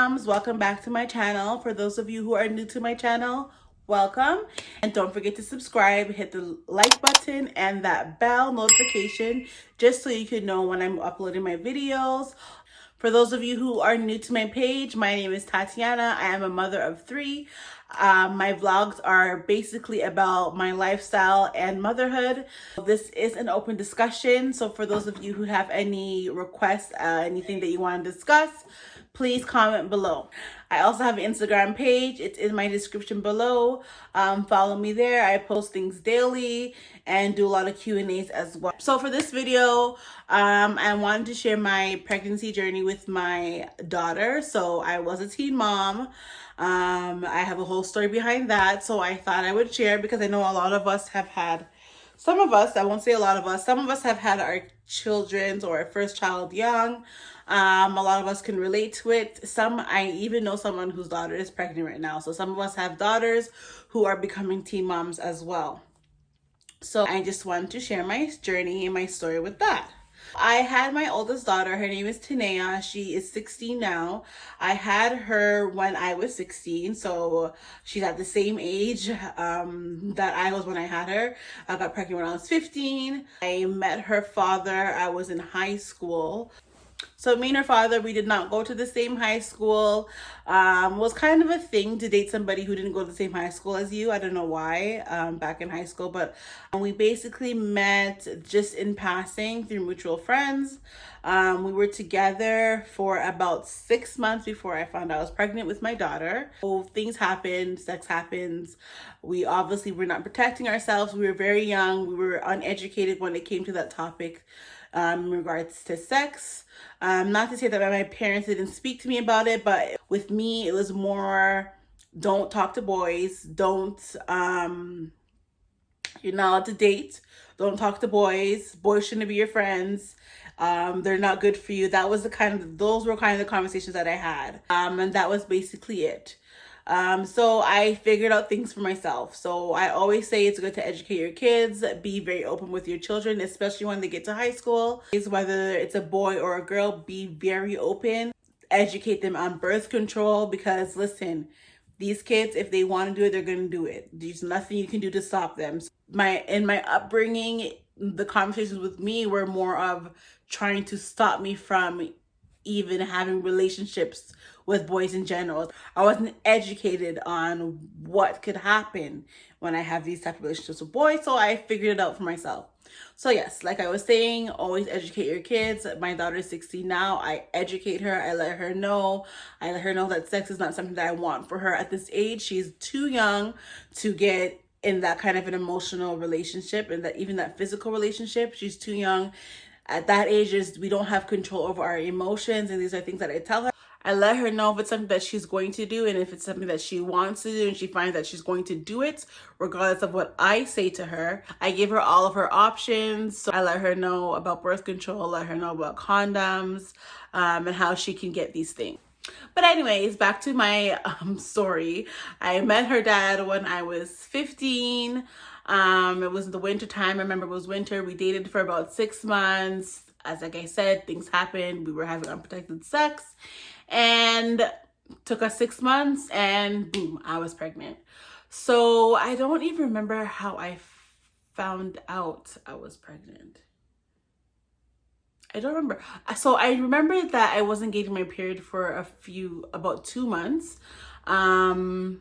moms, welcome back to my channel. For those of you who are new to my channel, welcome. And don't forget to subscribe, hit the like button and that bell notification just so you can know when I'm uploading my videos. For those of you who are new to my page, my name is Tatyana. I am a mother of 3. My vlogs are basically about my lifestyle and motherhood. This is an open discussion, so for those of you who have any requests, anything that you want to discuss, please comment below. I also have an Instagram page. It's in my description below. Follow me there. I post things daily and do a lot of Q&As as well. So for this video, I wanted to share my pregnancy journey with my daughter. So I was a teen mom. I have a whole story behind that. So I thought I would share because I know a lot of us have had, some of us, I won't say a lot of us, some of us have had our children's or our first child young. A lot of us can relate to it. I even know someone whose daughter is pregnant right now. So some of us have daughters who are becoming teen moms as well. So I just wanted to share my journey and my story with that. I had my oldest daughter. Her name is Tatyana. She is 16 now. I had her when I was 16, so she's at the same age that I was when I had her. I got pregnant when I was 15. I met her father. I was in high school. So me and her father, we did not go to the same high school. Was kind of a thing to date somebody who didn't go to the same high school as you. I don't know why, back in high school, but we basically met just in passing through mutual friends. We were together for about 6 months before I found out I was pregnant with my daughter. So things happen, sex happens. We obviously were not protecting ourselves. We were very young. We were uneducated when it came to that topic. In regards to sex. Not to say that my parents didn't speak to me about it, but with me, it was more, don't talk to boys, you're not allowed to date, don't talk to boys shouldn't be your friends, they're not good for you. Those were kind of the conversations that I had, and that was basically it. So I figured out things for myself. So I always say it's good to educate your kids, be very open with your children, especially when they get to high school. Whether it's a boy or a girl, be very open. Educate them on birth control because listen, these kids, if they want to do it, they're going to do it. There's nothing you can do to stop them. In my upbringing, the conversations with me were more of trying to stop me from even having relationships with boys in general. I wasn't educated on what could happen when I have these type of relationships with boys, so I figured it out for myself. So yes, like I was saying, always educate your kids. My daughter is 16 now. I educate her. I let her know that sex is not something that I want for her at this age. She's too young to get in that kind of an emotional relationship and that even that physical relationship. She's too young. At that age, we don't have control over our emotions, and these are things that I tell her. I let her know if it's something that she's going to do and if it's something that she wants to do and she finds that she's going to do it, regardless of what I say to her. I give her all of her options. So I let her know about birth control, let her know about condoms, and how she can get these things. But anyways, back to my story. I met her dad when I was 15. It was the winter time. I remember it was winter. We dated for about 6 months. As like I said, things happened. We were having unprotected sex and took us 6 months and boom, I was pregnant. So I don't even remember how I found out I was pregnant. I don't remember. So I remember that I wasn't getting my period for about 2 months. And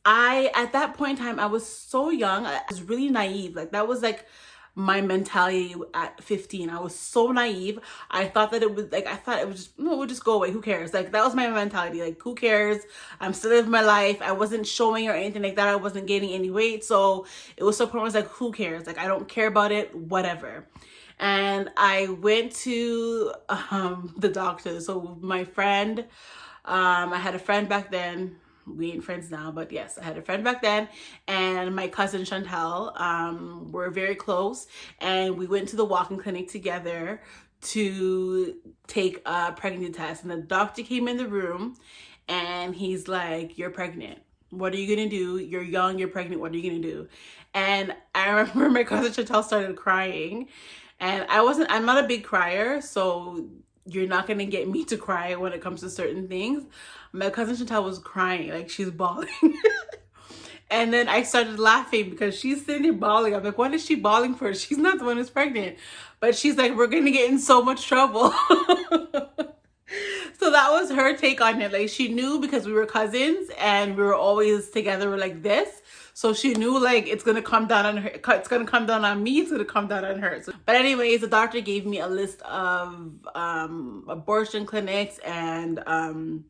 at that point in time, I was so young. I was really naive. Like that was like my mentality at 15. I was so naive. I thought that it was like, it would just go away. Who cares? Like that was my mentality. Like who cares? I'm still living my life. I wasn't showing or anything like that. I wasn't gaining any weight. So it was so important. I was like, who cares? Like I don't care about it, whatever. And I went to the doctor. So my friend, I had a friend back then. We ain't friends now, but yes, I had a friend back then, and my cousin Chantel, we're very close, and we went to the walk-in clinic together to take a pregnancy test. And the doctor came in the room and he's like, you're pregnant. What are you gonna do? You're young, you're pregnant, what are you gonna do? And I remember my cousin Chantel started crying, and I'm not a big crier, so you're not going to get me to cry when it comes to certain things. My cousin Chantel was crying, like she's bawling. And then I started laughing because she's sitting there bawling. I'm like, what is she bawling for? She's not the one who's pregnant. But she's like, we're going to get in so much trouble. So that was her take on it. Like, she knew because we were cousins and we were always together like this. So she knew, like, it's going to come down on her. It's going to come down on me. It's going to come down on her. So, but anyways, the doctor gave me a list of abortion clinics and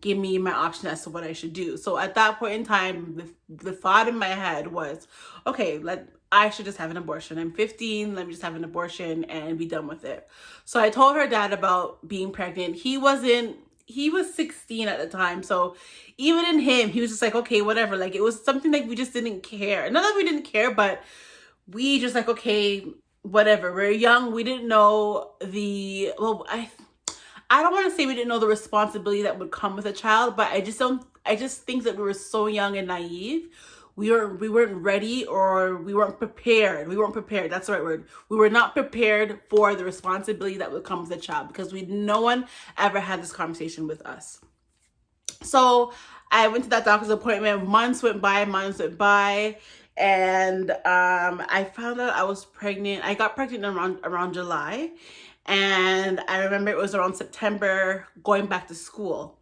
gave me my option as to what I should do. So at that point in time, the thought in my head was, okay, I should just have an abortion. I'm 15, let me just have an abortion and be done with it. So I told her dad about being pregnant. He was 16 at the time. So even in him, he was just like, okay, whatever. Like, it was something like we just didn't care. Not that we didn't care, but we just like, okay, whatever. We're young. We didn't know I don't want to say we didn't know the responsibility that would come with a child, but I just think that we were so young and naive. We weren't ready, or we weren't prepared. We weren't prepared. That's the right word. We were not prepared for the responsibility that would come with a child because no one ever had this conversation with us. So I went to that doctor's appointment. Months went by, and I found out I was pregnant. I got pregnant around July. And I remember it was around September, going back to school.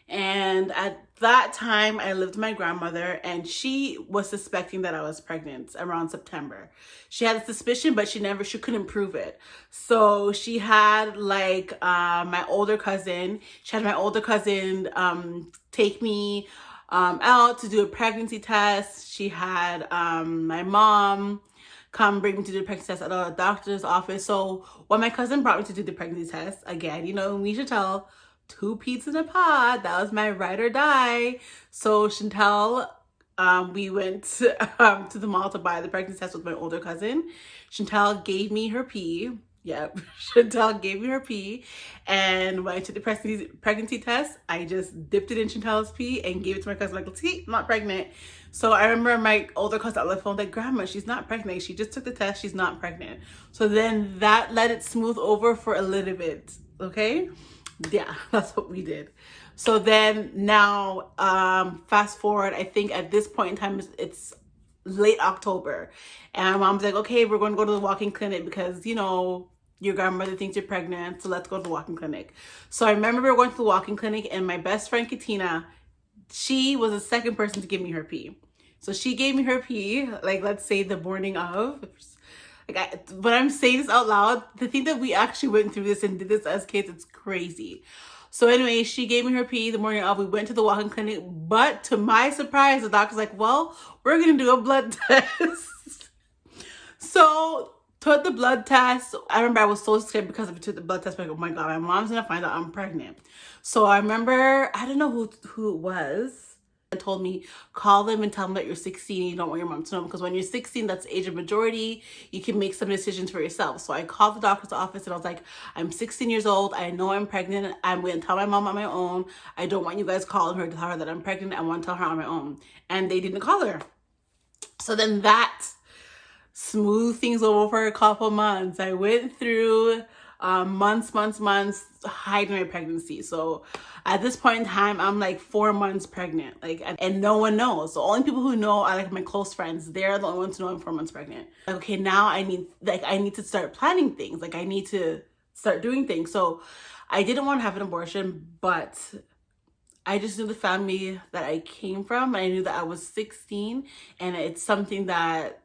And at that time, I lived with my grandmother, and she was suspecting that I was pregnant around September. She had a suspicion, but she couldn't prove it. So she had my older cousin take me out to do a pregnancy test. She had my mom come bring me to do the pregnancy test at a doctor's office. So when my cousin brought me to do the pregnancy test, again, we should tell 2 peas in a pod. That was my ride or die. So Chantel, we went to the mall to buy the pregnancy test with my older cousin. Chantel gave me her pee. Yep, Chantel gave me her pee. And when I took the pregnancy test, I just dipped it in Chantel's pee and gave it to my cousin. Like, see, I'm not pregnant. So I remember my older cousin on the phone, like, Grandma, she's not pregnant. She just took the test. She's not pregnant. So then that let it smooth over for a little bit. Okay? Yeah, that's what we did. So then now, fast forward, I think at this point in time, it's late October. And my mom's like, okay, we're going to go to the walk-in clinic because, your grandmother thinks you're pregnant. So let's go to the walk-in clinic. So I remember we were going to the walk-in clinic, and my best friend, Tatyana, she was the second person to give me her pee. So she gave me her pee, like, let's say the morning of. When I'm saying this out loud, to think that we actually went through this and did this as kids, it's crazy. So anyway, she gave me her pee the morning of. We went to the walk-in clinic, but to my surprise, the doctor's like, well, we're going to do a blood test. So took the blood test. I remember I was so scared because I took the blood test. Like, oh my God, my mom's going to find out I'm pregnant. So I remember, I don't know who it was, and told me, call them and tell them that you're 16 and you don't want your mom to know, because when you're 16, that's the age of majority. You can make some decisions for yourself. So I called the doctor's office and I was like, I'm 16 years old. I know I'm pregnant. I'm going to tell my mom on my own. I don't want you guys calling her to tell her that I'm pregnant. I want to tell her on my own. And they didn't call her. So then that smoothed things over for a couple months. I went through months hiding my pregnancy. So at this point in time, I'm like 4 months pregnant, and no one knows. The only people who know are like my close friends. They're the only ones who know I'm 4 months pregnant. Okay, now I need to start planning things. Like, I need to start doing things. So I didn't want to have an abortion, but I just knew the family that I came from. I knew that I was 16 and it's something that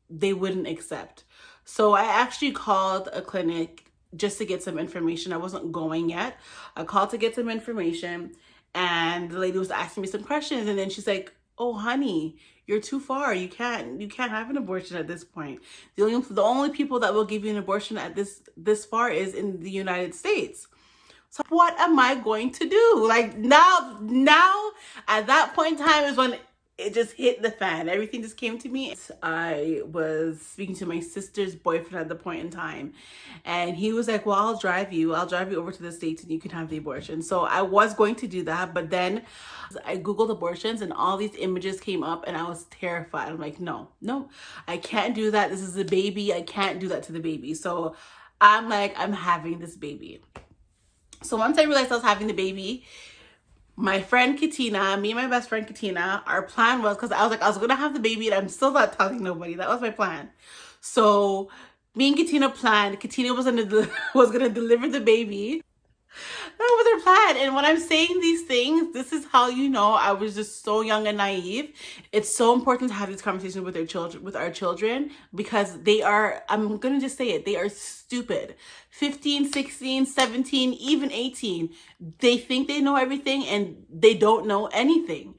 they wouldn't accept. So I actually called a clinic just to get some information. I wasn't going yet. I called to get some information, and the lady was asking me some questions, and then she's like, oh honey, you're too far. You can't have an abortion at this point. The only people that will give you an abortion at this far is in the United States. So what am I going to do? Like, now at that point in time is when it just hit the fan. Everything just came to me. I was speaking to my sister's boyfriend at the point in time, and he was like, well, I'll drive you over to the States and you can have the abortion. So I was going to do that, but then I Googled abortions and all these images came up and I was terrified. I'm like, no, I can't do that. This is a baby. I can't do that to the baby. So I'm like, I'm having this baby. So once I realized I was having the baby, my friend Katina, me and my best friend Katina, our plan was, because I was like, I was gonna have the baby and I'm still not telling nobody. That was my plan. So me and Katina planned. Katina was was gonna deliver the baby. That was her plan. And when I'm saying these things, this is how you know I was just so young and naive. It's so important to have these conversations with our children, because they are, I'm gonna just say it, they are stupid. 15, 16, 17, even 18. They think they know everything and they don't know anything.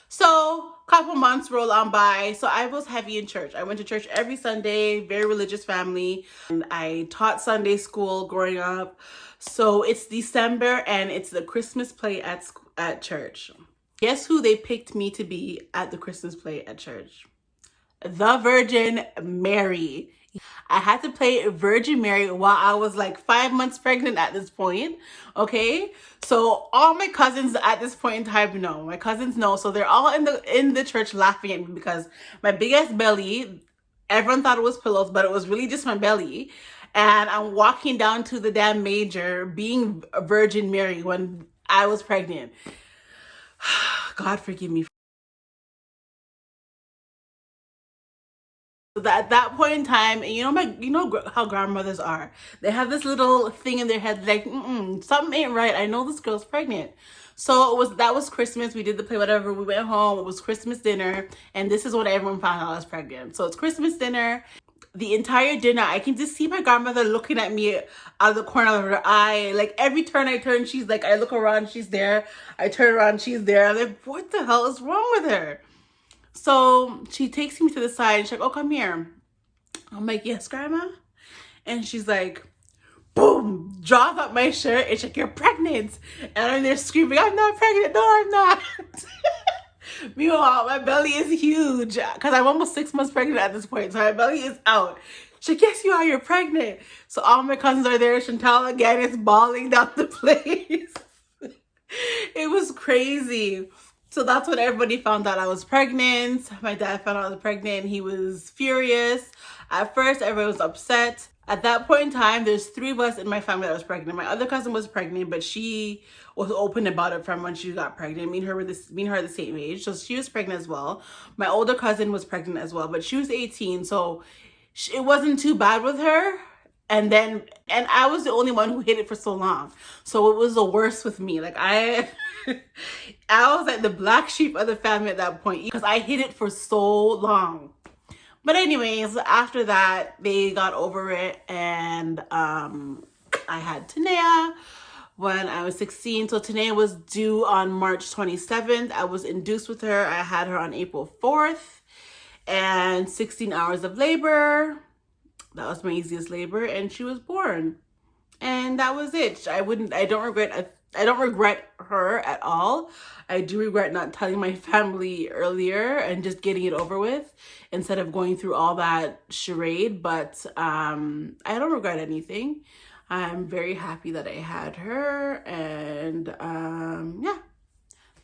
So, couple months roll on by. So I was heavy in church. I went to church every Sunday, very religious family. And I taught Sunday school growing up. So it's December and it's the Christmas play at church. Guess who they picked me to be at the Christmas play at church? The Virgin Mary. I had to play Virgin Mary while I was like 5 months pregnant at this point. Okay, so all my cousins at this point in time know. My cousins know, so they're all in the church laughing at me because my big ass belly. Everyone thought it was pillows, but it was really just my belly. And I'm walking down to the damn major, being Virgin Mary when I was pregnant. God forgive me. At that point in time, and you know how grandmothers are. They have this little thing in their head like, something ain't right. I know this girl's pregnant. So that was Christmas. We did the play, whatever. We went home. It was Christmas dinner, and this is when everyone found out I was pregnant. So it's Christmas dinner. The entire dinner, I can just see my grandmother looking at me out of the corner of her eye. Like every turn I turn, she's like, I look around, she's there. I turn around, she's there. I'm like, what the hell is wrong with her? So she takes me to the side and she's like, oh, come here. I'm like, yes, grandma. And she's like, boom, draws up my shirt and she's like, you're pregnant. And I'm there screaming, I'm not pregnant. No, I'm not. Meanwhile, my belly is huge because I'm almost 6 months pregnant at this point. So my belly is out. She's like, yes, you are. You're pregnant. So all my cousins are there. Chantal again is bawling down the place. It was crazy. So that's when everybody found out I was pregnant. My dad found out I was pregnant. He was furious. At first, everyone was upset. At that point in time, there's 3 of us in my family that was pregnant. My other cousin was pregnant, but she was open about it from when she got pregnant. Me and her are the same age, so she was pregnant as well. My older cousin was pregnant as well, but she was 18, so it wasn't too bad with her. And I was the only one who hid it for so long, so it was the worst with me. Like I was like the black sheep of the family at that point because I hid it for so long. But anyways, after that, they got over it, and I had Tatyana when I was 16. So Tatyana was due on March 27th. I was induced with her. I had her on April 4th, and 16 hours of labor. That was my easiest labor, and she was born. And that was it. I don't regret her at all. I do regret not telling my family earlier and just getting it over with instead of going through all that charade. But I don't regret anything. I'm very happy that I had her, and yeah.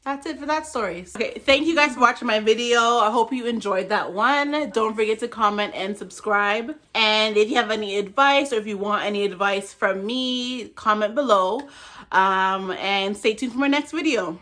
That's it for that story. Okay, thank you guys for watching my video. I hope you enjoyed that one. Don't forget to comment and subscribe. And if you have any advice or if you want any advice from me, comment below. And stay tuned for my next video.